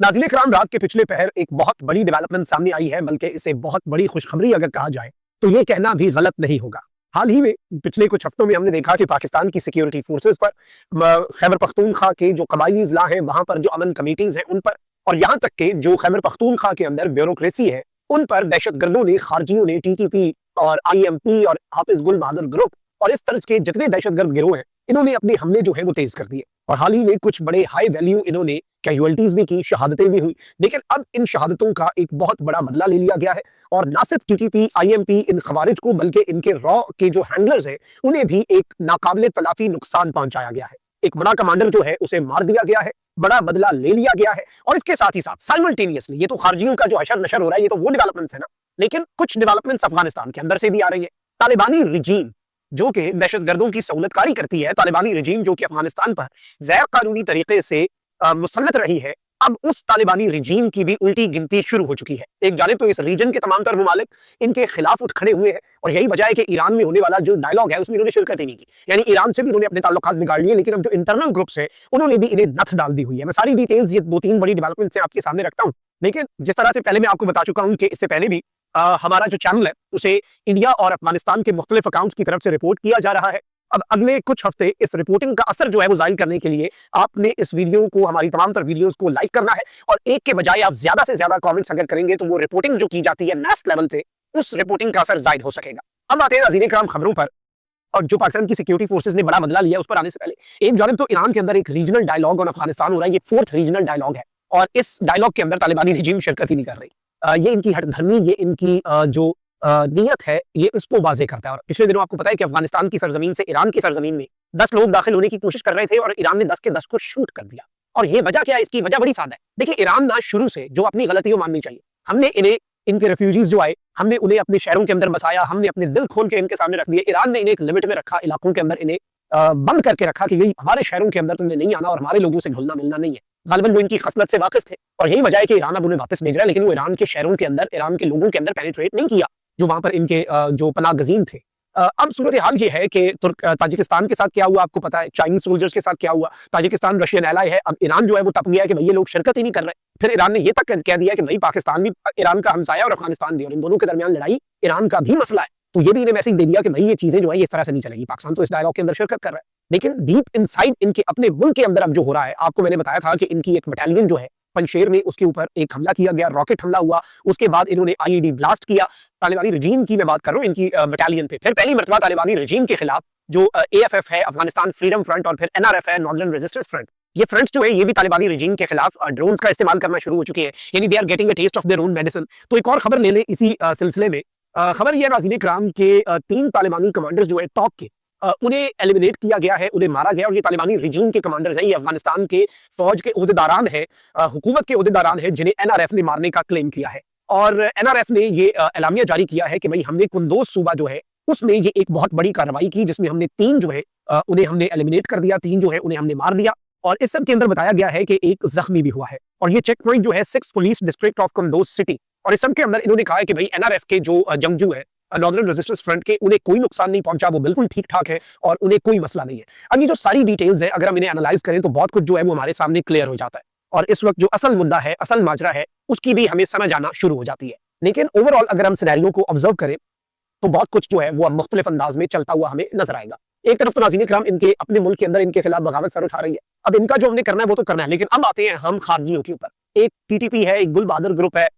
नाज़रीन इकराम, रात के पिछले पहर एक बहुत बड़ी डेवलपमेंट सामने आई है, बल्कि इसे बहुत बड़ी खुशखबरी अगर कहा जाए तो ये कहना भी गलत नहीं होगा। हाल ही में पिछले कुछ हफ्तों में हमने देखा कि पाकिस्तान की सिक्योरिटी फोर्सेस पर, खैबर पख्तूनख्वा के जो कबायली अजला हैं वहां पर, जो अमन कमेटीज हैं उन पर, और यहाँ तक के जो खैबर पख्तूनख्वा के अंदर ब्यूरोक्रेसी है उन पर दहशतगर्दों ने, खारजियों ने, टीटीपी और IMP और हाफिज गुल बहादुर ग्रुप और इस तरह के जितने दहशतगर्द गिरोह हैं, इन्होंने अपने हमले जो है वो तेज कर दिए। और हाल ही में कुछ बड़े हाई वैल्यू इन्होंने कैजुअलिटीज भी की, शहादतें भी हुई। लेकिन अब इन शहादतों का एक बहुत बड़ा बदला ले लिया गया है और ना सिर्फ TTP IMP इन खवारिज को, बल्कि इनके रॉ के जो हैंडलर्स हैं उन्हें भी एक नाकाबिले तलाफी नुकसान पहुंचाया गया है। एक बड़ा कमांडर जो है उसे मार दिया गया है, बड़ा बदला ले लिया गया है। और इसके साथ ही साथ साइमल्टेनियसली, ये तो खारजियों का जो हशर नशर हो रहा है, ये तो वो डेवलपमेंट्स है ना, लेकिन कुछ डेवलपमेंट्स अफगानिस्तान के अंदर से भी आ रही है। तालिबानी रिजीम जो कि दहशतगर्दों की सहूलतकारी करती है, तालिबानी रिजीम जो कि अफगानिस्तान पर गैर कानूनी तरीके से मुसल्लत रही है, अब उस तालिबानी रिजीम की भी उल्टी गिनती शुरू हो चुकी है। एक जानिब तो इस रीजन के तमाम तर ममालिक इनके खिलाफ उठ खड़े हुए हैं और यही वजह है कि ईरान में होने वाला जो डायलॉग है उसमें इन्होंने शिरकत ही नहीं की। यानी ईरान से भी इन्होंने अपने ताल्लुकात बिगाड़ लिए, लेकिन अब जो इंटरनल ग्रुप्स है उन्होंने भी इन्हें नथ डाल दी हुई है। मैं सारी डिटेल्स ये 2-3 बड़ी डेवलपमेंट से आपके सामने रखता हूँ, लेकिन जिस तरह से पहले मैं आपको बता चुका हूँ कि इससे पहले भी हमारा जो चैनल है उसे इंडिया और अफगानिस्तान के मुख्तलिफ अकाउंट्स की तरफ से रिपोर्ट किया जा रहा है। अब अगले कुछ हफ्ते इस रिपोर्टिंग का असर जो है वो जाहिर करने के लिए आपने इस वीडियो को, हमारी तमाम तर वीडियोस को लाइक करना है और एक के बजाय आप ज्यादा से ज्यादा कमेंट्स अगर करेंगे तो वो रिपोर्टिंग जो की जाती है नेक्स्ट लेवल से, उस रिपोर्टिंग का असर जाहिर हो सकेगा। अब आते हैं नाज़रीन इकराम खबरों पर, और जो पाकिस्तान की सिक्योरिटी फोर्सेस ने बड़ा बदला लिया उस पर आने से पहले एक जानिब तो ईरान के अंदर एक रीजनल डायलॉग ऑन अफगानिस्तान हो रहा है। ये 4th रीजनल डायलॉग है और इस डायलॉग के अंदर तालिबानी रिजीम शिरकत ही नहीं कर रही। ये इनकी हठधर्मी, ये इनकी जो नीयत है, ये उसको वाजे करता है। और पिछले दिनों आपको पता है कि अफगानिस्तान की सरजमीन से ईरान की सरजमीन में 10 लोग दाखिल होने की कोशिश कर रहे थे और ईरान ने 10 के 10 को शूट कर दिया। और ये वजह क्या है? इसकी वजह बड़ी सादा है। देखिए, ईरान ना शुरू से जो अपनी गलतियों माननी चाहिए, हमने इन्हें, इनके रेफ्यूजीज जो आए, हमने उन्हें अपने शहरों के अंदर बसाया, हमने अपने दिल खोल के इनके सामने रख दिए। ईरान ने इन्हें एक लिमिट में रखा, इलाकों के अंदर इन्हें बंद करके रखा कि यही हमारे शहरों के अंदर तुमने नहीं आना और हमारे लोगों से घुलना मिलना नहीं है। गालिबन वो इनकी खसलत से वाकिफ थे और यही वजह है कि ईरान अब उन्हें वापस भेज रहा है, लेकिन वो ईरान के शहरों के अंदर, ईरान के लोगों के अंदर पेनिट्रेट नहीं किया जो वहां पर इनके जो पनाह गजीन थे। अब सूरत हाल ये है कि ताजिकिस्तान के साथ क्या हुआ आपको पता है, चाइनीज सोल्जर्स के साथ क्या हुआ। ताजिकिस्तान रशियन एलाई है, अब ईरान जो है वो तप गया कि भाई ये लोग शिरकत ही नहीं कर रहे। फिर ईरान ने ये तक कह दिया कि भाई पाकिस्तान भी ईरान का हमसाया और अफगानिस्तान भी, और इन दोनों के दरमियान लड़ाई ईरान का भी मसला है। तो ये भी इन्हें मैसेज दे दिया कि भाई ये चीजें जो है इस तरह से नहीं चलेगी। पाकिस्तान तो इस डायलॉग के अंदर शिरकत कर रहा है, लेकिन डीप इनसाइड इनके अपने मुल्क के अंदर अब जो हो रहा है, आपको मैंने बताया था कि इनकी एक बटालियन जो है पंशेर में, उसके ऊपर एक हमला किया गया, रॉकेट हमला हुआ, उसके बाद इन्होंने IED ब्लास्ट किया। तालिबानी रजीम की मैं बात कर रहा हूँ, इनकी बटालियन पे फिर पहली मरतबा तालिबानी रजीम के खिलाफ जो AFF है, अफगानिस्तान फ्रीडम फ्रंट, और फिर NRF है, नॉर्दर्न रेजिस्टेंस फ्रंट, ये फ्रंट्स जो है ये भी तालिबानी रजीम के खिलाफ ड्रोन्स का इस्तेमाल करना शुरू हो चुके हैं। यानी they are getting a test of their own medicine. तो एक और खबर ले लें इसी सिलसिले में। खबर यह नाज़रीन इकराम के 3 तालिबानी कमांडर्स जो है टॉप के, उन्हें एलिमिनेट किया गया है, उन्हें मारा गया। और ये तालिबानी रिजीम के कमांडर्स हैं, ये अफगानिस्तान के फौज के ओहदेदारान हैं, हुकूमत के ओहदेदारान हैं, जिन्हें NRF ने मारने का क्लेम किया है। और NRF ने ये एलामिया जारी किया है कि भाई हमने कुंदोज सूबा जो है उसमें ये एक बहुत बड़ी कार्रवाई की, जिसमें हमने 3 जो है उन्हें हमने एलिमिनेट कर दिया, 3 जो है उन्हें हमने मार दिया। और इस सब के अंदर बताया गया है कि एक जख्मी भी हुआ है। और ये चेक पॉइंट जो है 6 पुलिस डिस्ट्रिक्ट ऑफ कुंदोज सिटी, और इस सब के अंदर इन्होंने कहा है कि भाई NRF के जो जंगजू है नॉर्दर्न रेजिस्टेंस फ्रंट के, उन्हें कोई नुकसान नहीं पहुंचा, वो बिल्कुल ठीक ठाक है और उन्हें कोई मसला नहीं है। अब ये जो सारी डिटेल्स है, अगर हम इन्हें एनालाइज करें तो बहुत कुछ जो है वो हमारे सामने क्लियर हो जाता है और इस वक्त जो असल मुद्दा है, असल माजरा है, उसकी भी हमें समझ आना शुरू हो जाती है। लेकिन ओवरऑल अगर हम सिनेरियो को ऑब्जर्व करें तो बहुत कुछ जो है वो मुख्तलिफ अंदाज में चलता हुआ हमें नजर आएगा। एक तरफ तो नाज़रीन इकराम इनके अपने मुल्क के अंदर इनके खिलाफ बगावत सर उठा रही है, अब इनका जो हमने करना है वो तो करना है, लेकिन अब आते हैं हम खारजियों के ऊपर। एक TTP है, एक गुल बहादुर ग्रुप है,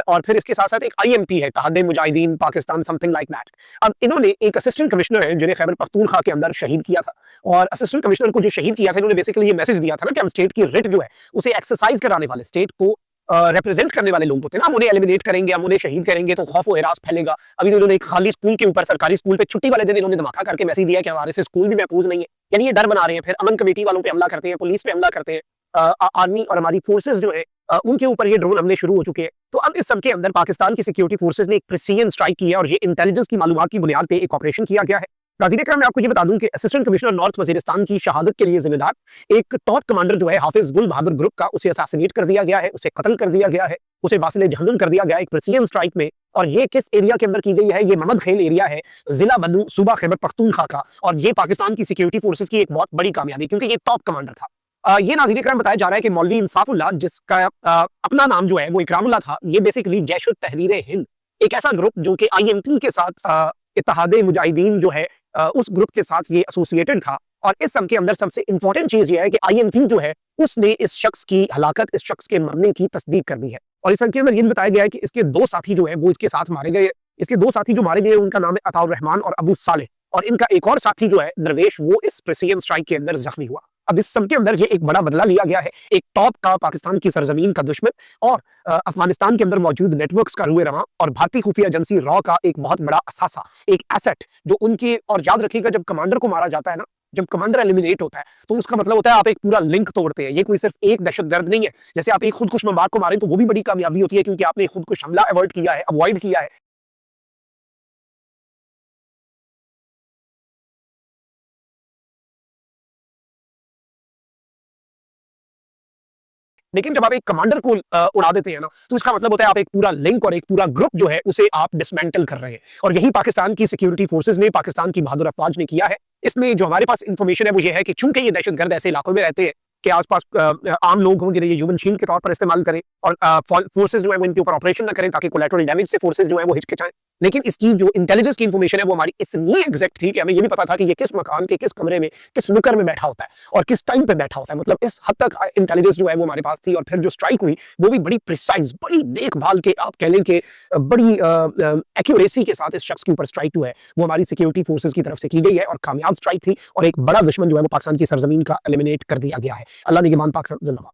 और फिर इसके साथ साथ एक IMP है, तहद Mujahideen Pakistan, something like that. अब इन्होंने एक असिस्टेंट कमिश्नर है जिन्हें खैबर पख्तूनख्वा के अंदर शहीद किया था, और असिस्टेंट कमिश्नर को जो शहीद किया था, इन्होंने बेसिकली ये मैसेज दिया था ना कि हम स्टेट की रिट जो है उसे एक्सरसाइज कराने वाले, स्टेट को रिप्रेजेंट करने वाले लोग होते हैं ना, हम उन्हें एलिमिनेट करेंगे, हम उन्हें शहीद करेंगे तो खौफ व हिरास फैलेगा। अभी तो इन्होंने एक खाली स्कूल के ऊपर, सरकारी स्कूल पे छुट्टी वाले दिन इन्होंने धमाका करके मैसेज दिया कि हमारे से स्कूल भी महफूज नहीं है। यानी ये डर बना रहे हैं। फिर अमन कमेटी वालों पे हमला करते हैं, पुलिस पे हमला करते हैं, आर्मी और हमारी फोर्सेस जो है उनके ऊपर ये ड्रोन हमले शुरू हो चुके हैं। तो अब इस सब के अंदर पाकिस्तान की सिक्योरिटी फोर्सेस ने एक प्रिसीजन स्ट्राइक की है और ये इंटेलिजेंस की मालूमात की बुनियाद पे एक ऑपरेशन किया गया है। नाज़रीन इकराम, मैं आपको ये बता दूं कि असिस्टेंट कमिश्नर नॉर्थ वजीरिस्तान की शहादत के लिए जिम्मेदार एक टॉप कमांडर जो है हाफिज गुल बहादुर ग्रुप का, उसे असैसिनेट कर दिया गया है, उसे कत्ल कर दिया गया है, उसे वासिले जहन्नुम कर दिया गया है एक प्रिसीजन स्ट्राइक में। और ये किस एरिया के अंदर की गई है? ये मोहम्मद खेल एरिया है, जिला बन्नू, सूबा खैबर पख्तूनख्वा का। और ये पाकिस्तान की सिक्योरिटी फोर्सेज की एक बहुत बड़ी कामयाबी, क्योंकि ये टॉप कमांडर था। ये नाज़रीन इकराम बताया जा रहा है कि मौलवी इंसाफुल्लाह, जिसका अपना नाम जो है वो इकरामुल्लाह था, ये बेसिकली जैश उत तहरीर हिंद, एक ऐसा ग्रुप जो कि आईएमटी के साथ इत्तेहादे मुजाहिदीन जो है उस ग्रुप के साथ ये एसोसिएटेड था। और इस सब के अंदर सबसे इंपॉर्टेंट चीज ये है कि आईएमटी जो है उसने इस शख्स की हलाकत, इस शख्स के मरने की तस्दीक कर दी है। और इस सब के अंदर ये बताया गया है कि इसके दो साथी जो है वो इसके साथ मारे गए। इसके दो साथी जो मारे गए उनका नाम है अताउर रहमान और अबू सालेह, और इनका एक और साथी जो है दरवेश, वो इस प्रिसीजन स्ट्राइक के अंदर जख्मी हुआ। अब इस सब के अंदर ये एक बड़ा बदला लिया गया है, एक टॉप का पाकिस्तान की सरजमीन का दुश्मन और अफगानिस्तान के अंदर मौजूद नेटवर्क्स का रुए रवां और भारतीय खुफिया एजेंसी रॉ का एक बहुत बड़ा असासा, एक एसेट जो उनकी। और याद रखिएगा, जब कमांडर को मारा जाता है ना, जब कमांडर एलिमिनेट होता है, तो उसका मतलब होता है आप एक पूरा लिंक तोड़ते हैं। ये कोई सिर्फ एक दहशतगर्द नहीं है। जैसे आप एक खुदकुश बमबार को मारें तो वो भी बड़ी कामयाबी होती है, क्योंकि आपने खुदकुश हमला अवॉइड किया है, अवॉइड किया है। लेकिन जब आप एक कमांडर को उड़ा देते हैं ना, तो इसका मतलब होता है आप एक पूरा लिंक और एक पूरा ग्रुप जो है उसे आप डिसमेंटल कर रहे हैं। और यही पाकिस्तान की सिक्योरिटी फोर्सेज ने, पाकिस्तान की बहादुर अफवाज ने किया है। इसमें जो हमारे पास इंफॉर्मेशन है वो ये है कि चूंकि ये दहशतगर्द ऐसे इलाकों में रहते हैं कि आसपास आम लोग हों जिन्हें ये ह्यूमन शील्ड के तौर पर इस्तेमाल करें, और फोर्सेज जो है वो इनके ऊपर ऑपरेशन ना करें ताकि कोलैटरल डैमेज से फोर्सेज जो है वो हिचकिचाएं। लेकिन इसकी जो इंटेलिजेंस की इंफॉर्मेशन है वो हमारी इतनी एग्जैक्ट थी कि हमें ये भी पता था कि ये किस मकान के किस कमरे में किस नुकर में बैठा होता है और किस टाइम पे बैठा होता है। मतलब इस हद तक इंटेलिजेंस जो है वो हमारे पास थी। और फिर जो स्ट्राइक हुई वो भी बड़ी प्रिसाइज, बड़ी देखभाल के, आप कह लें कि बड़ी एक्यूरेसी के साथ इस शख्स के ऊपर स्ट्राइक हुआ है, वो हमारी सिक्योरिटी फोर्सेज की तरफ से की गई है और कामयाब स्ट्राइक थी। और एक बड़ा दुश्मन जो है वो पाकिस्तान की सरजमीन का एलिमिनेट कर दिया गया है। अल्लाह निगहबान पाक जिंदाबाद।